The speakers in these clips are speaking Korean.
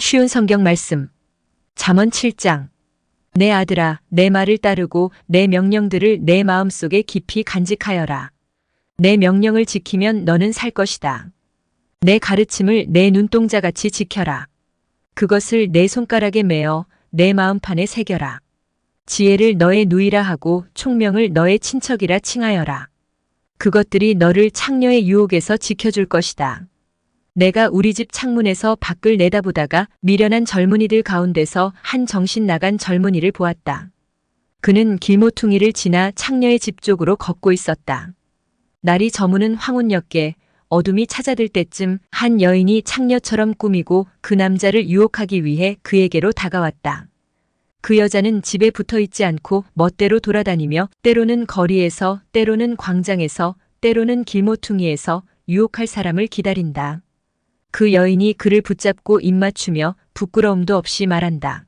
쉬운 성경 말씀. 잠언 7장. 내 아들아, 내 말을 따르고 내 명령들을 내 마음속에 깊이 간직하여라. 내 명령을 지키면 너는 살 것이다. 내 가르침을 내 눈동자같이 지켜라. 그것을 내 손가락에 메어 내 마음판에 새겨라. 지혜를 너의 누이라 하고 총명을 너의 친척이라 칭하여라. 그것들이 너를 창녀의 유혹에서 지켜줄 것이다. 내가 우리 집 창문에서 밖을 내다보다가 미련한 젊은이들 가운데서 한 정신 나간 젊은이를 보았다. 그는 길모퉁이를 지나 창녀의 집 쪽으로 걷고 있었다. 날이 저무는 황혼녘에 어둠이 찾아들 때쯤 한 여인이 창녀처럼 꾸미고 그 남자를 유혹하기 위해 그에게로 다가왔다. 그 여자는 집에 붙어 있지 않고 멋대로 돌아다니며 때로는 거리에서, 때로는 광장에서, 때로는 길모퉁이에서 유혹할 사람을 기다린다. 그 여인이 그를 붙잡고 입맞추며 부끄러움도 없이 말한다.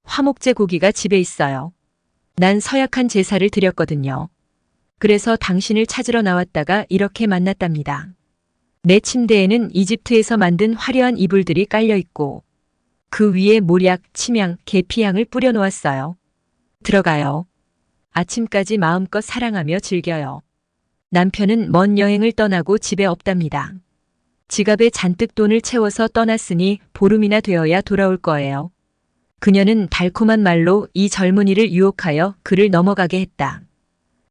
화목제 고기가 집에 있어요. 난 서약한 제사를 드렸거든요. 그래서 당신을 찾으러 나왔다가 이렇게 만났답니다. 내 침대에는 이집트에서 만든 화려한 이불들이 깔려 있고 그 위에 모략, 침향, 계피향을 뿌려 놓았어요. 들어가요. 아침까지 마음껏 사랑하며 즐겨요. 남편은 먼 여행을 떠나고 집에 없답니다. 지갑에 잔뜩 돈을 채워서 떠났으니 보름이나 되어야 돌아올 거예요. 그녀는 달콤한 말로 이 젊은이를 유혹하여 그를 넘어가게 했다.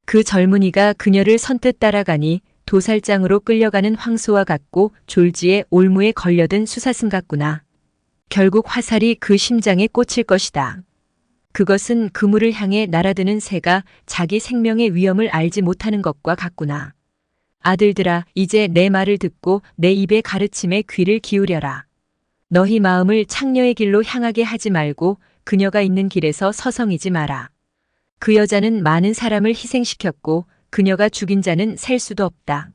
그 젊은이가 그녀를 선뜻 따라가니 도살장으로 끌려가는 황소와 같고 졸지에 올무에 걸려든 수사슴 같구나. 결국 화살이 그 심장에 꽂힐 것이다. 그것은 그물을 향해 날아드는 새가 자기 생명의 위험을 알지 못하는 것과 같구나. 아들들아, 이제 내 말을 듣고 내 입의 가르침에 귀를 기울여라. 너희 마음을 창녀의 길로 향하게 하지 말고 그녀가 있는 길에서 서성이지 마라. 그 여자는 많은 사람을 희생시켰고 그녀가 죽인 자는 셀 수도 없다.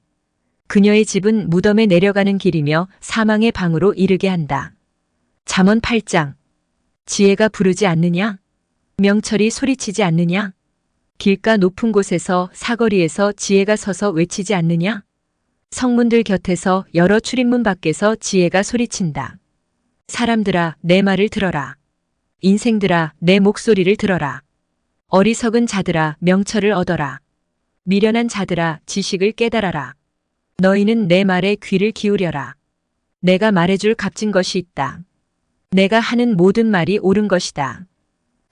그녀의 집은 무덤에 내려가는 길이며 사망의 방으로 이르게 한다. 잠언 8장. 지혜가 부르지 않느냐? 명철이 소리치지 않느냐? 길가 높은 곳에서 사거리에서 지혜가 서서 외치지 않느냐? 성문들 곁에서 여러 출입문 밖에서 지혜가 소리친다. 사람들아, 내 말을 들어라. 인생들아, 내 목소리를 들어라. 어리석은 자들아, 명철을 얻어라. 미련한 자들아, 지식을 깨달아라. 너희는 내 말에 귀를 기울여라. 내가 말해줄 값진 것이 있다. 내가 하는 모든 말이 옳은 것이다.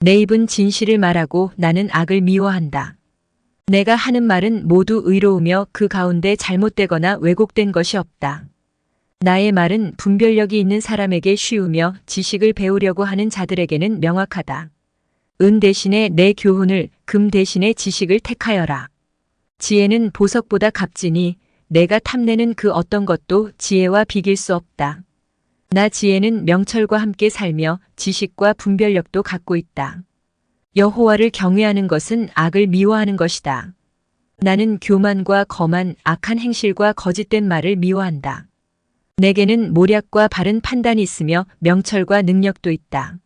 내 입은 진실을 말하고 나는 악을 미워한다. 내가 하는 말은 모두 의로우며 그 가운데 잘못되거나 왜곡된 것이 없다. 나의 말은 분별력이 있는 사람에게 쉬우며 지식을 배우려고 하는 자들에게는 명확하다. 은 대신에 내 교훈을, 금 대신에 지식을 택하여라. 지혜는 보석보다 값지니 내가 탐내는 그 어떤 것도 지혜와 비길 수 없다. 나 지혜는 명철과 함께 살며 지식과 분별력도 갖고 있다. 여호와를 경외하는 것은 악을 미워하는 것이다. 나는 교만과 거만, 악한 행실과 거짓된 말을 미워한다. 내게는 모략과 바른 판단이 있으며 명철과 능력도 있다.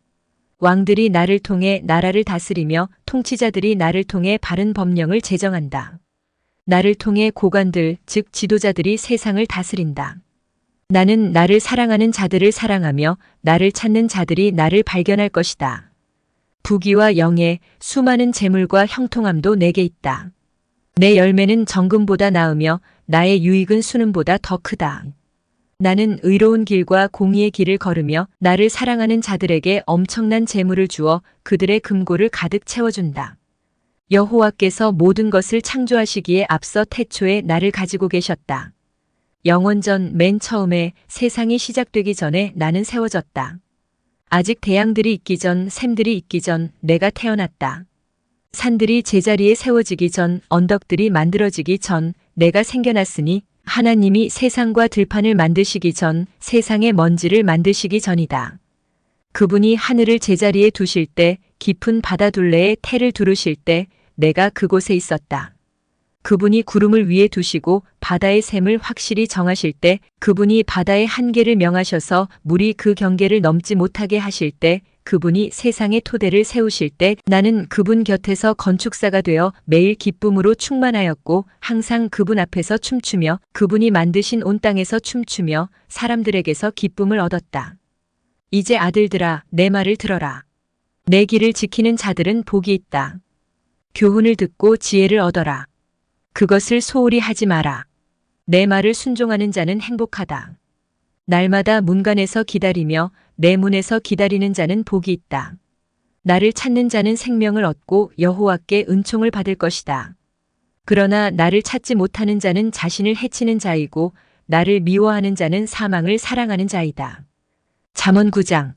왕들이 나를 통해 나라를 다스리며 통치자들이 나를 통해 바른 법령을 제정한다. 나를 통해 고관들, 즉 지도자들이 세상을 다스린다. 나는 나를 사랑하는 자들을 사랑하며 나를 찾는 자들이 나를 발견할 것이다. 부귀와 영예, 수많은 재물과 형통함도 내게 있다. 내 열매는 정금보다 나으며 나의 유익은 수는보다 더 크다. 나는 의로운 길과 공의의 길을 걸으며 나를 사랑하는 자들에게 엄청난 재물을 주어 그들의 금고를 가득 채워준다. 여호와께서 모든 것을 창조하시기에 앞서 태초에 나를 가지고 계셨다. 영원전 맨 처음에 세상이 시작되기 전에 나는 세워졌다. 아직 태양들이 있기 전, 샘들이 있기 전 내가 태어났다. 산들이 제자리에 세워지기 전, 언덕들이 만들어지기 전 내가 생겨났으니 하나님이 세상과 들판을 만드시기 전, 세상의 먼지를 만드시기 전이다. 그분이 하늘을 제자리에 두실 때, 깊은 바다 둘레에 태를 두르실 때 내가 그곳에 있었다. 그분이 구름을 위에 두시고 바다의 샘을 확실히 정하실 때, 그분이 바다의 한계를 명하셔서 물이 그 경계를 넘지 못하게 하실 때, 그분이 세상의 토대를 세우실 때 나는 그분 곁에서 건축사가 되어 매일 기쁨으로 충만하였고 항상 그분 앞에서 춤추며 그분이 만드신 온 땅에서 춤추며 사람들에게서 기쁨을 얻었다. 이제 아들들아, 내 말을 들어라. 내 길을 지키는 자들은 복이 있다. 교훈을 듣고 지혜를 얻어라. 그것을 소홀히 하지 마라. 내 말을 순종하는 자는 행복하다. 날마다 문간에서 기다리며 내 문에서 기다리는 자는 복이 있다. 나를 찾는 자는 생명을 얻고 여호와께 은총을 받을 것이다. 그러나 나를 찾지 못하는 자는 자신을 해치는 자이고 나를 미워하는 자는 사망을 사랑하는 자이다. 잠언 9장.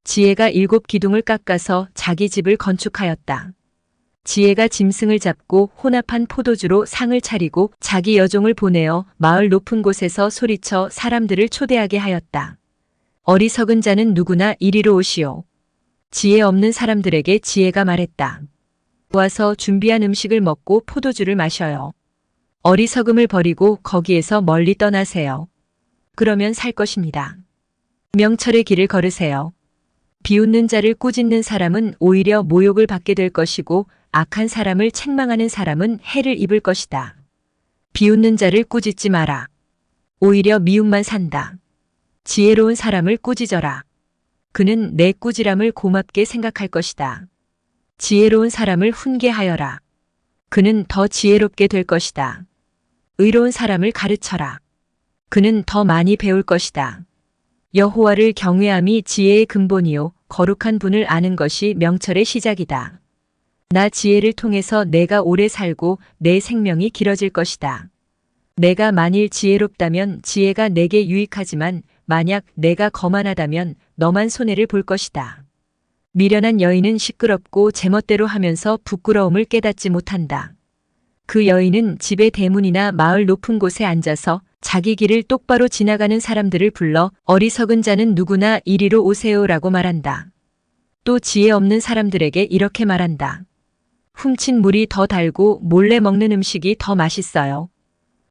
지혜가 7 기둥을 깎아서 자기 집을 건축하였다. 지혜가 짐승을 잡고 혼합한 포도주로 상을 차리고 자기 여종을 보내어 마을 높은 곳에서 소리쳐 사람들을 초대하게 하였다. 어리석은 자는 누구나 이리로 오시오. 지혜 없는 사람들에게 지혜가 말했다. 와서 준비한 음식을 먹고 포도주를 마셔요. 어리석음을 버리고 거기에서 멀리 떠나세요. 그러면 살 것입니다. 명철의 길을 걸으세요. 비웃는 자를 꾸짖는 사람은 오히려 모욕을 받게 될 것이고 악한 사람을 책망하는 사람은 해를 입을 것이다. 비웃는 자를 꾸짖지 마라. 오히려 미움만 산다. 지혜로운 사람을 꾸짖어라. 그는 내 꾸지람을 고맙게 생각할 것이다. 지혜로운 사람을 훈계하여라. 그는 더 지혜롭게 될 것이다. 의로운 사람을 가르쳐라. 그는 더 많이 배울 것이다. 여호와를 경외함이 지혜의 근본이요 거룩한 분을 아는 것이 명철의 시작이다. 나 지혜를 통해서 내가 오래 살고 내 생명이 길어질 것이다. 내가 만일 지혜롭다면 지혜가 내게 유익하지만 만약 내가 거만하다면 너만 손해를 볼 것이다. 미련한 여인은 시끄럽고 제멋대로 하면서 부끄러움을 깨닫지 못한다. 그 여인은 집의 대문이나 마을 높은 곳에 앉아서 자기 길을 똑바로 지나가는 사람들을 불러 어리석은 자는 누구나 이리로 오세요라고 말한다. 또 지혜 없는 사람들에게 이렇게 말한다. 훔친 물이 더 달고 몰래 먹는 음식이 더 맛있어요.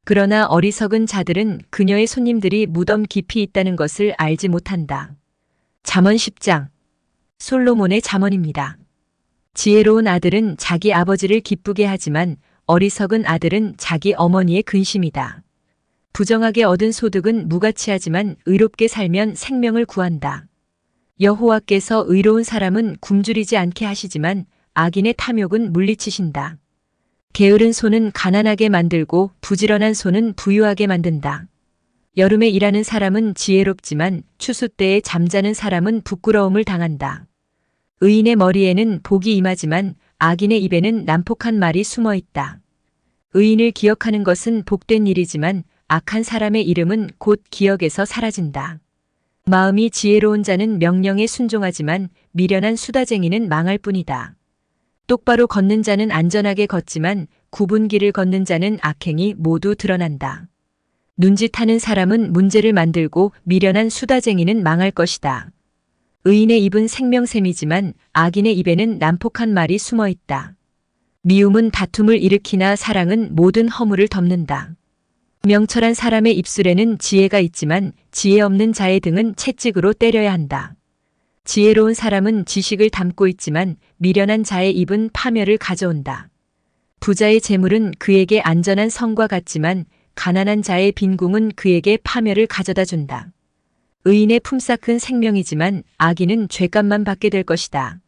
그러나 어리석은 자들은 그녀의 손님들이 무덤 깊이 있다는 것을 알지 못한다. 잠언 10장. 솔로몬의 잠언입니다. 지혜로운 아들은 자기 아버지를 기쁘게 하지만 어리석은 아들은 자기 어머니의 근심이다. 부정하게 얻은 소득은 무가치하지만 의롭게 살면 생명을 구한다. 여호와께서 의로운 사람은 굶주리지 않게 하시지만 악인의 탐욕은 물리치신다. 게으른 손은 가난하게 만들고 부지런한 손은 부유하게 만든다. 여름에 일하는 사람은 지혜롭지만 추수 때에 잠자는 사람은 부끄러움을 당한다. 의인의 머리에는 복이 임하지만 악인의 입에는 난폭한 말이 숨어 있다. 의인을 기억하는 것은 복된 일이지만 악한 사람의 이름은 곧 기억에서 사라진다. 마음이 지혜로운 자는 명령에 순종하지만 미련한 수다쟁이는 망할 뿐이다. 똑바로 걷는 자는 안전하게 걷지만 굽은 길을 걷는 자는 악행이 모두 드러난다. 눈짓하는 사람은 문제를 만들고 미련한 수다쟁이는 망할 것이다. 의인의 입은 생명샘이지만 악인의 입에는 난폭한 말이 숨어 있다. 미움은 다툼을 일으키나 사랑은 모든 허물을 덮는다. 명철한 사람의 입술에는 지혜가 있지만 지혜 없는 자의 등은 채찍으로 때려야 한다. 지혜로운 사람은 지식을 담고 있지만 미련한 자의 입은 파멸을 가져온다. 부자의 재물은 그에게 안전한 성과 같지만 가난한 자의 빈궁은 그에게 파멸을 가져다 준다. 의인의 품삯은 생명이지만 악인은 죄값만 받게 될 것이다.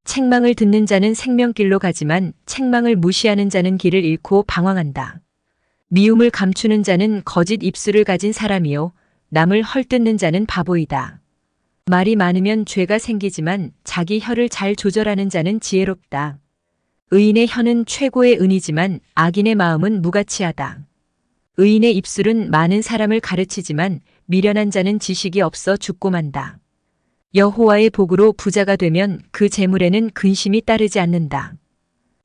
책망을 듣는 자는 생명길로 가지만 책망을 무시하는 자는 길을 잃고 방황한다. 미움을 감추는 자는 거짓 입술을 가진 사람이요 남을 헐뜯는 자는 바보이다. 말이 많으면 죄가 생기지만 자기 혀를 잘 조절하는 자는 지혜롭다. 의인의 혀는 최고의 은이지만 악인의 마음은 무가치하다. 의인의 입술은 많은 사람을 가르치지만 미련한 자는 지식이 없어 죽고 만다. 여호와의 복으로 부자가 되면 그 재물에는 근심이 따르지 않는다.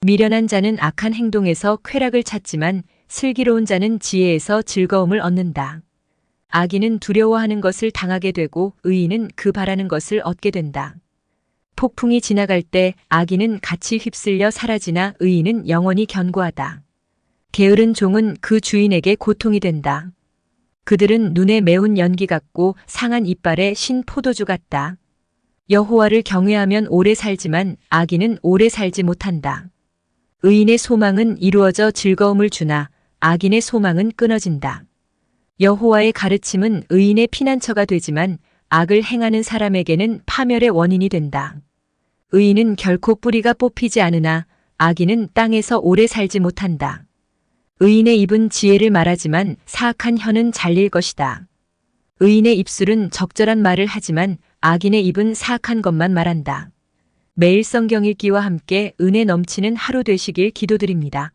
미련한 자는 악한 행동에서 쾌락을 찾지만 슬기로운 자는 지혜에서 즐거움을 얻는다. 악인은 두려워하는 것을 당하게 되고 의인은 그 바라는 것을 얻게 된다. 폭풍이 지나갈 때 악인은 같이 휩쓸려 사라지나 의인은 영원히 견고하다. 게으른 종은 그 주인에게 고통이 된다. 그들은 눈에 매운 연기 같고 상한 이빨에 신 포도주 같다. 여호와를 경외하면 오래 살지만 악인은 오래 살지 못한다. 의인의 소망은 이루어져 즐거움을 주나 악인의 소망은 끊어진다. 여호와의 가르침은 의인의 피난처가 되지만 악을 행하는 사람에게는 파멸의 원인이 된다. 의인은 결코 뿌리가 뽑히지 않으나 악인은 땅에서 오래 살지 못한다. 의인의 입은 지혜를 말하지만 사악한 혀는 잘릴 것이다. 의인의 입술은 적절한 말을 하지만 악인의 입은 사악한 것만 말한다. 매일 성경 읽기와 함께 은혜 넘치는 하루 되시길 기도드립니다.